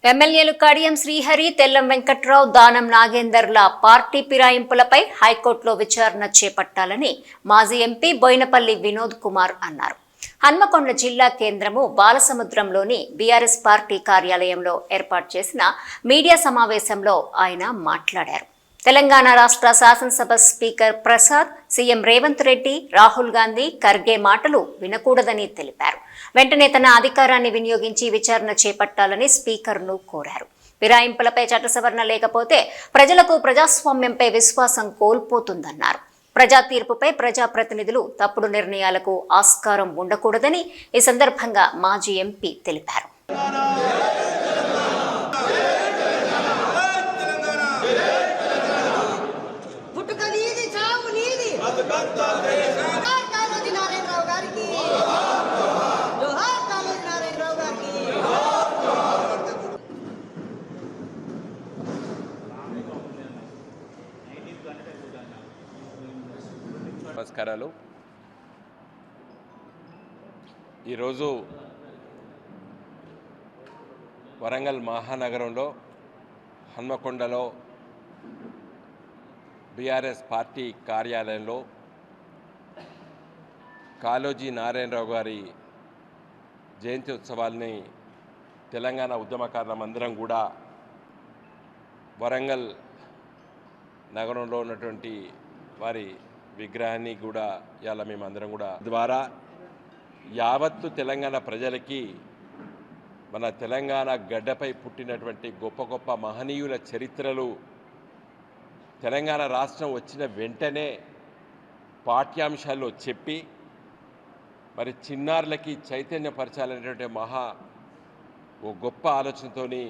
ఎమ్మెల్యేలు కడియం శ్రీహరి, తెల్లం వెంకట్రావు, దానం నాగేందర్ల పార్టీ ఫిరాయింపులపై హైకోర్టులో విచారణ చేపట్టాలని మాజీ ఎంపీ బోయినపల్లి వినోద్ కుమార్ అన్నారు. హన్మకొండ జిల్లా కేంద్రము బాలసముద్రంలోని బీఆర్ఎస్ పార్టీ కార్యాలయంలో ఏర్పాటు చేసిన మీడియా సమావేశంలో ఆయన మాట్లాడారు. తెలంగాణ రాష్ట్ర శాసనసభ స్పీకర్ ప్రసాద్, సీఎం రేవంత్ రెడ్డి, రాహుల్ గాంధీ, ఖర్గే మాటలు వినకూడదని తెలిపారు. వెంటనే తన అధికారాన్ని వినియోగించి విచారణ చేపట్టాలని స్పీకర్ను కోరారు. ఫిరాయింపులపై చట్ట సవరణ లేకపోతే ప్రజలకు ప్రజాస్వామ్యంపై విశ్వాసం కోల్పోతుందన్నారు. ప్రజా తీర్పుపై ప్రజాప్రతినిధులు తప్పుడు నిర్ణయాలకు ఆస్కారం ఉండకూడదని ఈ సందర్భంగా మాజీ ఎంపీ తెలిపారు. నమస్కారాలు. ఈరోజు వరంగల్ మహానగరంలో హన్మకొండలో బీఆర్ఎస్ పార్టీ కార్యాలయంలో కాళోజీ నారాయణరావు గారి జయంతి ఉత్సవాల్ని తెలంగాణ ఉద్యమకారులమందరం కూడా వరంగల్ నగరంలో ఉన్నటువంటి వారి విగ్రహాన్ని కూడా ఇవాళ మేమందరం కూడా ద్వారా యావత్తు తెలంగాణ ప్రజలకి మన తెలంగాణ గడ్డపై పుట్టినటువంటి గొప్ప గొప్ప మహనీయుల చరిత్రలు తెలంగాణ రాష్ట్రం వచ్చిన వెంటనే పాఠ్యాంశాల్లో చెప్పి మరి చిన్నారులకి చైతన్యపరచాలనేటువంటి ఓ గొప్ప ఆలోచనతోని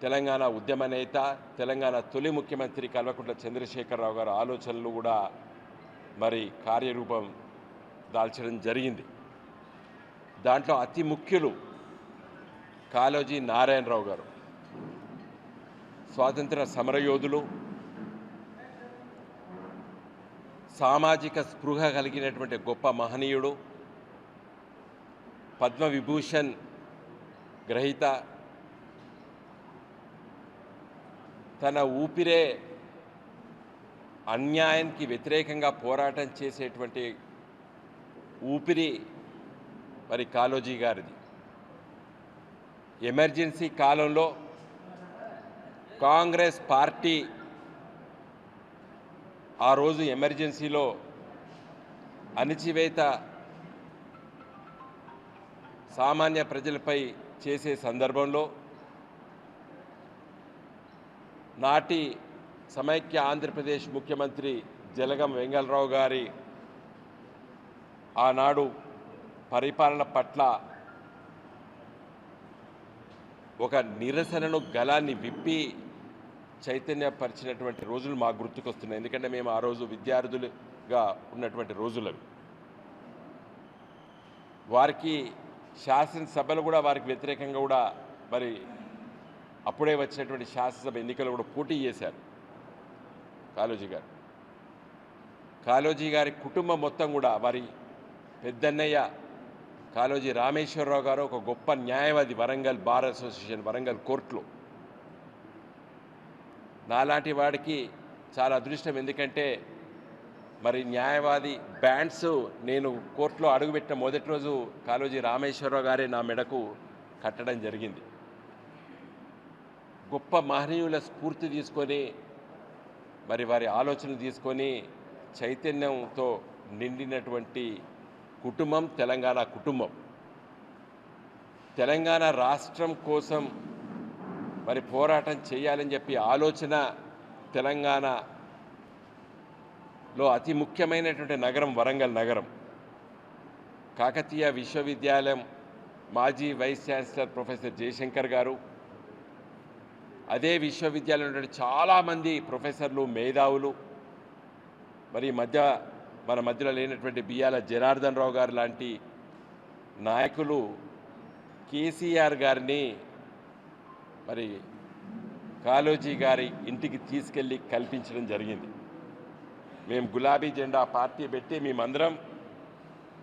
తెలంగాణ ఉద్యమ నేత, తెలంగాణ తొలి ముఖ్యమంత్రి కల్వకుంట్ల చంద్రశేఖరరావు గారి ఆలోచనలు కూడా మరి కార్యరూపం దాల్చడం జరిగింది. దాంట్లో అతి ముఖ్యులు కాళోజీ నారాయణరావు గారు. స్వాతంత్ర సమరయోధులు, సామాజిక స్పృహ కలిగినటువంటి గొప్ప మహనీయుడు, పద్మవిభూషణ్ గ్రహీత. తన ఊపిరే అన్యాయానికి వ్యతిరేకంగా పోరాటం చేసేటువంటి ఊపిరి మరి కాళోజీ గారిది. ఎమర్జెన్సీ కాలంలో కాంగ్రెస్ పార్టీ ఆ రోజు ఎమర్జెన్సీలో అణచివేత సామాన్య ప్రజలపై చేసే సందర్భంలో నాటి సమైక్య ఆంధ్రప్రదేశ్ ముఖ్యమంత్రి జలగం వెంగళరావు గారి ఆనాడు పరిపాలన పట్ల ఒక నిరసనను గలాన్ని విప్పి చైతన్యపరిచినటువంటి రోజులు మాకు గుర్తుకొస్తున్నాయి. ఎందుకంటే మేము ఆ రోజు విద్యార్థులుగా ఉన్నటువంటి రోజులవి. వారికి శాసనసభలు కూడా వారికి వ్యతిరేకంగా కూడా మరి అప్పుడే వచ్చినటువంటి శాసనసభ ఎన్నికలు కూడా పోటీ చేశారు కాళోజీ గారు. కాళోజీ గారి కుటుంబం మొత్తం కూడా వారి పెద్దన్నయ్య కాళోజీ రామేశ్వరరావు గారు ఒక గొప్ప న్యాయవాది వరంగల్ బార్ అసోసియేషన్ వరంగల్ కోర్టులో. నాలాంటి వాడికి చాలా అదృష్టం. ఎందుకంటే మరి న్యాయవాది బ్యాండ్స్ నేను కోర్టులో అడుగుపెట్టిన మొదటి రోజు కాళోజీ రామేశ్వరరావు గారే నా మెడకు కట్టడం జరిగింది. గొప్ప మహనీయుల స్ఫూర్తి తీసుకొని మరి వారి ఆలోచనలు తీసుకొని చైతన్యంతో నిండినటువంటి కుటుంబం తెలంగాణ కుటుంబం. తెలంగాణ రాష్ట్రం కోసం మరి పోరాటం చేయాలని చెప్పి ఆలోచన తెలంగాణలో అతి ముఖ్యమైనటువంటి నగరం వరంగల్ నగరం. కాకతీయ విశ్వవిద్యాలయం మాజీ వైస్ ఛాన్సలర్ ప్రొఫెసర్ జయశంకర్ గారు, అదే విశ్వవిద్యాలయంలో చాలామంది ప్రొఫెసర్లు, మేధావులు, మరి మన మధ్యలో లేనటువంటి బియ్యాల జనార్దన్ రావు గారు లాంటి నాయకులు కేసీఆర్ గారిని మరి కాళోజీ గారి ఇంటికి తీసుకెళ్ళి కల్పించడం జరిగింది. మేము గులాబీ జెండా పార్టీ పెట్టి మేమందరం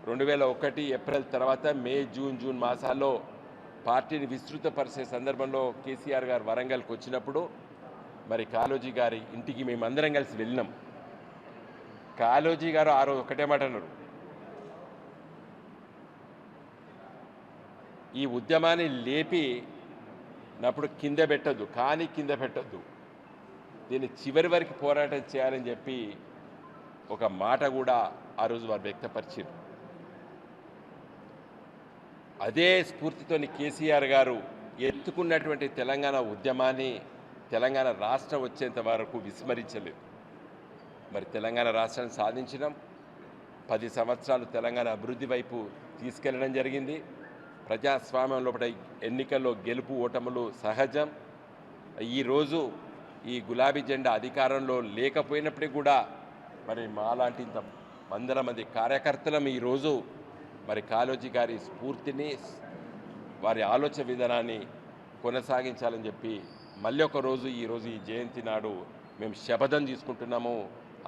2001 ఏప్రిల్ తర్వాత మే, జూన్ మాసాల్లో పార్టీని విస్తృతపరిచే సందర్భంలో కేసీఆర్ గారు వరంగల్కి వచ్చినప్పుడు మరి కాళోజీ గారి ఇంటికి మేమందరం కలిసి వెళ్ళినాం. కాళోజీ గారు ఆ రోజు ఒకటే మాట అన్నారు, ఈ ఉద్యమాన్ని లేపి నప్పుడు కింద పెట్టద్దు, కానీ కింద పెట్టద్దు, దీన్ని చివరి వరకు పోరాటం చేయాలని చెప్పి ఒక మాట కూడా ఆ రోజు వారు వ్యక్తపరిచారు. అదే స్ఫూర్తితోని కేసీఆర్ గారు ఎత్తుకున్నటువంటి తెలంగాణ ఉద్యమాన్ని తెలంగాణ రాష్ట్రం వచ్చేంత వరకు విస్మరించలేదు. మరి తెలంగాణ రాష్ట్రాన్ని సాధించడం 10 సంవత్సరాలు తెలంగాణ అభివృద్ధి వైపు తీసుకెళ్లడం జరిగింది. ప్రజాస్వామ్యం లోపల ఎన్నికల్లో గెలుపు ఓటములు సహజం. ఈరోజు ఈ గులాబీ జెండా అధికారంలో లేకపోయినప్పటికీ కూడా మరి మాలాంటి ఇంత వందల మంది కార్యకర్తలం ఈరోజు మరి కాళోజీ గారి స్ఫూర్తిని వారి ఆలోచన విధానాన్ని కొనసాగించాలని చెప్పి మళ్ళీ ఒక రోజు ఈరోజు ఈ జయంతి నాడు మేము శపథం తీసుకుంటున్నాము.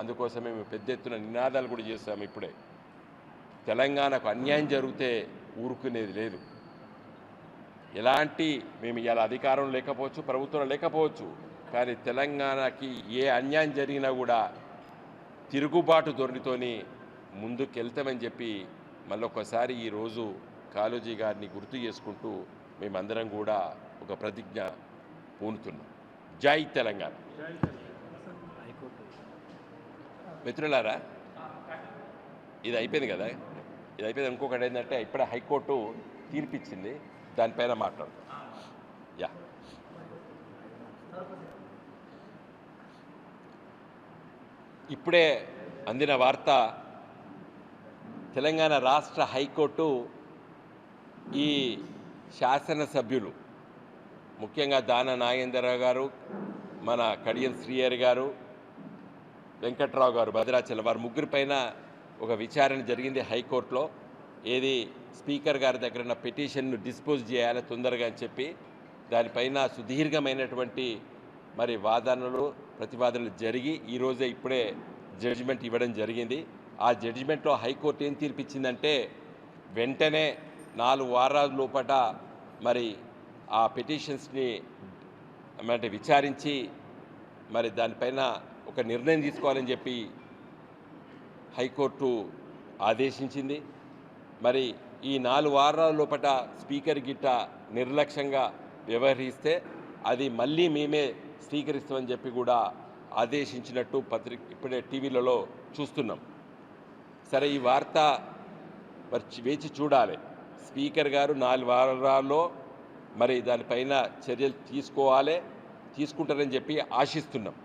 అందుకోసం మేము పెద్ద ఎత్తున నినాదాలు కూడా చేస్తాము. ఇప్పుడే తెలంగాణకు అన్యాయం జరిగితే ఊరుకునేది లేదు. ఎలాంటి మేము ఇలా అధికారం లేకపోవచ్చు, ప్రభుత్వం లేకపోవచ్చు, కానీ తెలంగాణకి ఏ అన్యాయం జరిగినా కూడా తిరుగుబాటు ధోరణితోని ముందుకెళ్తామని చెప్పి మళ్ళొకసారి ఈరోజు కాళోజీ గారిని గుర్తు చేసుకుంటూ మేమందరం కూడా ఒక ప్రతిజ్ఞ పూనుతున్నాం. జై తెలంగాణ. మిత్రులారా, ఇది అయిపోయింది కదా, ఇది అయిపోయింది. ఇంకొకటి ఏంటంటే ఇప్పుడే హైకోర్టు తీర్పిచ్చింది, దానిపైన మాట్లాడతాం. యా, ఇప్పుడే అందిన వార్త, తెలంగాణ రాష్ట్ర హైకోర్టు ఈ శాసనసభ్యులు ముఖ్యంగా దాన నాగేంద్రరావు గారు, మన కడియం శ్రీహరి గారు, వెంకట్రావు గారు భద్రాచలం, వారి ముగ్గురి పైన ఒక విచారణ జరిగింది హైకోర్టులో. ఏది స్పీకర్ గారి దగ్గర ఉన్న పిటిషన్ను డిస్పోజ్ చేయాలి తొందరగా అని చెప్పి దానిపైన సుదీర్ఘమైనటువంటి మరి వాదనలు ప్రతివాదనలు జరిగి ఈరోజే ఇప్పుడే జడ్జిమెంట్ ఇవ్వడం జరిగింది. ఆ జడ్జిమెంట్లో హైకోర్టు ఏం తీర్పిచ్చిందంటే వెంటనే 4 వారాల లోపల మరి ఆ పిటిషన్స్ని అంటే విచారించి మరి దానిపైన ఒక నిర్ణయం తీసుకోవాలని చెప్పి హైకోర్టు ఆదేశించింది. మరి ఈ 4 వారాల లోపల స్పీకర్ గిట్ట నిర్లక్ష్యంగా వ్యవహరిస్తే అది మళ్ళీ మేమే స్వీకరిస్తామని చెప్పి కూడా ఆదేశించినట్టు ఇప్పుడే టీవీలలో చూస్తున్నాం. సరే, ఈ వార్త మరి వేచి చూడాలి. స్పీకర్ గారు 4 వారాల్లో మరి దానిపైన చర్యలు తీసుకుంటారని చెప్పి ఆశిస్తున్నాం.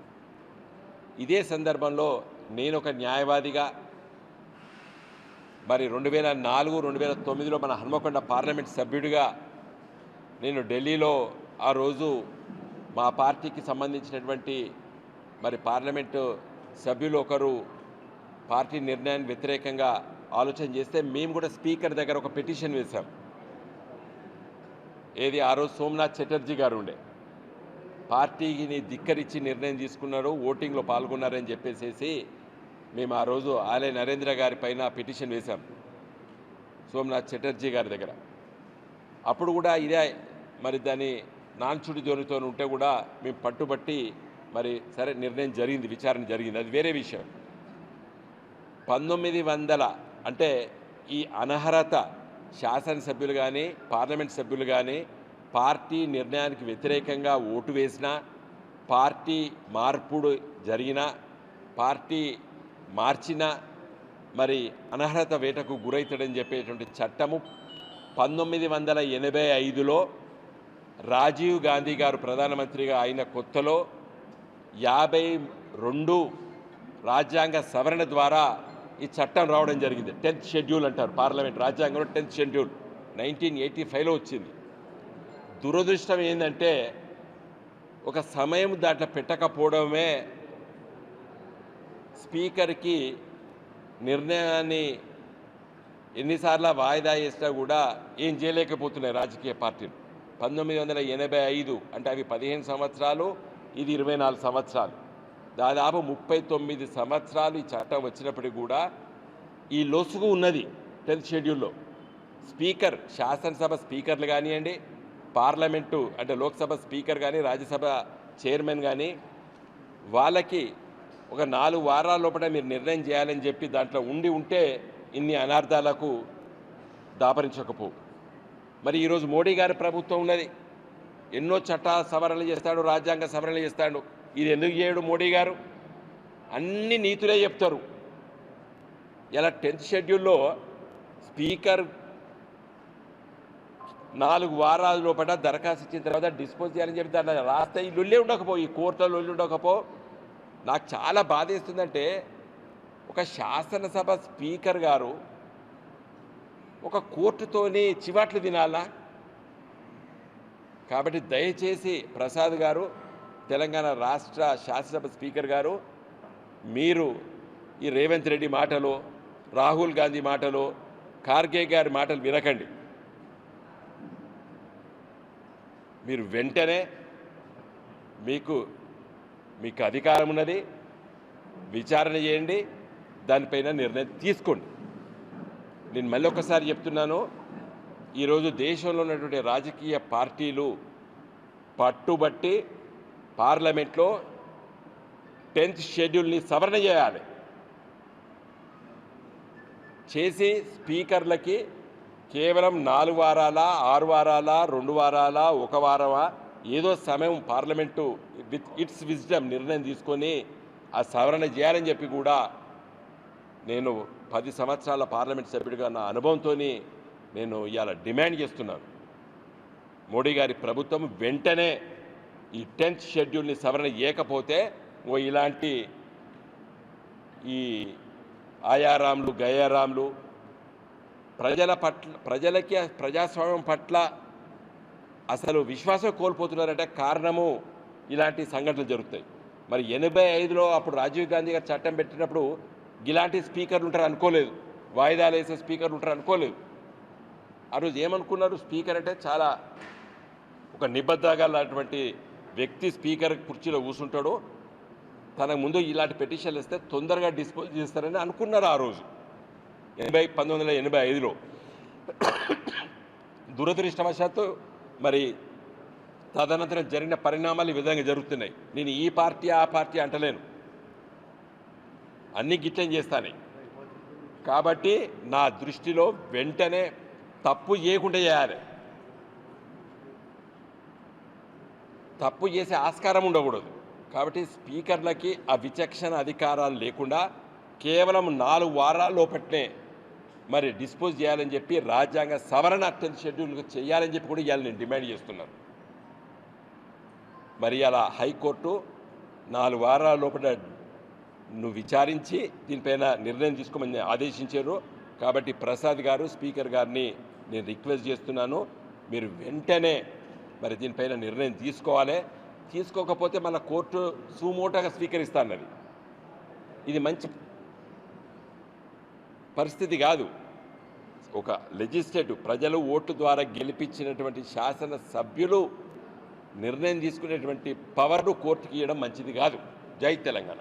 ఇదే సందర్భంలో నేను ఒక న్యాయవాదిగా మరి 2004, 2009లో మన హన్మకొండ పార్లమెంట్ సభ్యుడిగా నేను ఢిల్లీలో ఆ రోజు మా పార్టీకి సంబంధించినటువంటి మరి పార్లమెంటు సభ్యులు ఒకరు పార్టీ నిర్ణయానికి వ్యతిరేకంగా ఆలోచన చేస్తే మేము కూడా స్పీకర్ దగ్గర ఒక పిటిషన్ వేశాం. ఏది ఆ రోజు సోమనాథ్ చటర్జీ గారు ఉండే, పార్టీని ధిక్కరించి నిర్ణయం తీసుకున్నారు, ఓటింగ్లో పాల్గొన్నారని చెప్పేసి మేము ఆ రోజు ఆలయ నరేంద్ర గారి పైన పిటిషన్ వేశాం సోమనాథ్ చటర్జీ గారి దగ్గర. అప్పుడు కూడా ఇదే మరి దాన్ని నాన్చుడి ధోరణితో ఉంటే కూడా మేము పట్టుబట్టి మరి సరే నిర్ణయం జరిగింది, విచారణ జరిగింది, అది వేరే విషయం. 1900 అంటే ఈ అనర్హత శాసనసభ్యులు కానీ పార్లమెంట్ సభ్యులు కానీ పార్టీ నిర్ణయానికి వ్యతిరేకంగా ఓటు వేసినా, పార్టీ మార్పుడు జరిగినా, పార్టీ మార్చినా మరి అనర్హత వేటకు గురవుతాడని చెప్పేటువంటి చట్టము 1985లో రాజీవ్ గాంధీ గారు ప్రధానమంత్రిగా అయిన కొత్తలో 52 రాజ్యాంగ సవరణ ద్వారా ఈ చట్టం రావడం జరిగింది. 10th షెడ్యూల్ అంటారు పార్లమెంట్ రాజ్యాంగంలో. 10th షెడ్యూల్ 1985లో వచ్చింది. దురదృష్టం ఏంటంటే ఒక సమయం దాంట్లో పెట్టకపోవడమే స్పీకర్కి నిర్ణయాన్ని ఎన్నిసార్లు వాయిదా చేసినా కూడా ఏం చేయలేకపోతున్నాయి రాజకీయ పార్టీలు. 1985 అంటే అవి 15 సంవత్సరాలు, ఇది 24 సంవత్సరాలు, దాదాపు 39 సంవత్సరాలు ఈ చట్టం వచ్చినప్పటికీ కూడా ఈ లొసుగు ఉన్నది 10th షెడ్యూల్లో. స్పీకర్, శాసనసభ స్పీకర్లు కానివ్వండి, పార్లమెంటు అంటే లోక్సభ స్పీకర్ కానీ రాజ్యసభ చైర్మన్ కానీ వాళ్ళకి ఒక 4 వారాల లోపల మీరు నిర్ణయం చేయాలని చెప్పి దాంట్లో ఉంటే ఇన్ని అనార్థాలకు దాపరించకపోవు. మరి ఈరోజు మోడీ గారి ప్రభుత్వం ఉన్నది, ఎన్నో చట్ట సవరణలు చేస్తాడు, రాజ్యాంగ సవరణలు చేస్తాడు. ఇది ఎందుకు చేయడు మోడీ గారు? అన్ని నీతులే చెప్తారు. ఇలా 10th షెడ్యూల్లో స్పీకర్ 4 వారాల లోపల దరఖాస్తు ఇచ్చిన తర్వాత డిస్పోజ్ చేయాలని చెప్పి దాంట్లో రాస్తే ఈ లొల్లే ఉండకపో, ఈ కోర్టులో లొల్లి ఉండకపో. నాకు చాలా బాధేస్తుందంటే ఒక శాసనసభ స్పీకర్ గారు ఒక కోర్టుతోని చివాట్లు తినాలా? కాబట్టి దయచేసి ప్రసాద్ గారు, తెలంగాణ రాష్ట్ర శాసనసభ స్పీకర్ గారు, మీరు ఈ రేవంత్ రెడ్డి మాటలు, రాహుల్ గాంధీ మాటలు, ఖార్గే గారి మాటలు వినకండి. మీరు వెంటనే మీకు అధికారం ఉన్నది, విచారణ చేయండి, దానిపైన నిర్ణయం తీసుకోండి. నేను మళ్ళీ ఒకసారి చెప్తున్నాను, ఈరోజు దేశంలో ఉన్నటువంటి రాజకీయ పార్టీలు పట్టుబట్టి పార్లమెంట్లో 10th షెడ్యూల్ని సవరణ చేయాలి. చేసి స్పీకర్లకి కేవలం 4 వారాల, 6 వారాల, 2 వారాల, 1 వారమా ఏదో సమయం పార్లమెంటు విత్ ఇట్స్ విజ్డమ్ నిర్ణయం తీసుకొని ఆ సవరణ చేయాలని చెప్పి కూడా నేను 10 సంవత్సరాల పార్లమెంట్ సభ్యుడిగా నా అనుభవంతో నేను ఇవాళ డిమాండ్ చేస్తున్నాను. మోడీ గారి ప్రభుత్వం వెంటనే ఈ 10th షెడ్యూల్ని సవరణ చేయకపోతే ఇలాంటి ఈ ఆయారాంలు గయారాంలు ప్రజలకి ప్రజాస్వామ్యం పట్ల అసలు విశ్వాసం కోల్పోతున్నారంటే కారణము ఇలాంటి సంఘటనలు జరుగుతాయి. మరి 85లో అప్పుడు రాజీవ్ గాంధీ గారు చట్టం పెట్టినప్పుడు ఇలాంటి స్పీకర్లు ఉంటారు అనుకోలేదు, వాయిదాలు వేసే స్పీకర్లు ఉంటారు అనుకోలేదు. ఆ రోజు ఏమనుకున్నారు? స్పీకర్ అంటే చాలా ఒక నిబద్ధగలటువంటి వ్యక్తి స్పీకర్ కుర్చీలో కూర్చుంటాడు, తనకు ముందు ఇలాంటి పెటిషన్లు ఇస్తే తొందరగా డిస్పోజ్ చేస్తారని అనుకున్నారు ఆ రోజు 1985లో. దురదృష్టవశాత్తు మరి తదనంతరం జరిగిన పరిణామాలు ఈ విధంగా జరుగుతున్నాయి. నేను ఈ పార్టీ ఆ పార్టీ అంటలేను, అన్ని గిట్లం చేస్తానే. కాబట్టి నా దృష్టిలో వెంటనే తప్పు చేయకుండా చేయాలి, తప్పు చేసే ఆస్కారం ఉండకూడదు. కాబట్టి స్పీకర్లకి ఆ విచక్షణ అధికారాలు లేకుండా కేవలం 4 వారాల లోపట్నే మరి డిస్పోజ్ చేయాలని చెప్పి రాజ్యాంగ సవరణ 10th షెడ్యూల్ చేయాలని చెప్పి కూడా ఇవాళ నేను డిమాండ్ చేస్తున్నాను. మరి అలా హైకోర్టు 4 వారాల లోపల నువ్వు విచారించి దీనిపైన నిర్ణయం తీసుకోమని ఆదేశించారు. కాబట్టి ప్రసాద్ గారు స్పీకర్ గారిని నేను రిక్వెస్ట్ చేస్తున్నాను, మీరు వెంటనే మరి దీనిపైన నిర్ణయం తీసుకోవాలి. తీసుకోకపోతే మన కోర్టు సుమోటోగా స్వీకరిస్తానది. ఇది మంచి పరిస్థితి కాదు. ఒక లెజిస్లేటివ్ ప్రజలు ఓటు ద్వారా గెలిపించినటువంటి శాసన సభ్యులు నిర్ణయం తీసుకునేటువంటి పవర్ను కోర్టుకి ఇవ్వడం మంచిది కాదు. జై తెలంగాణ.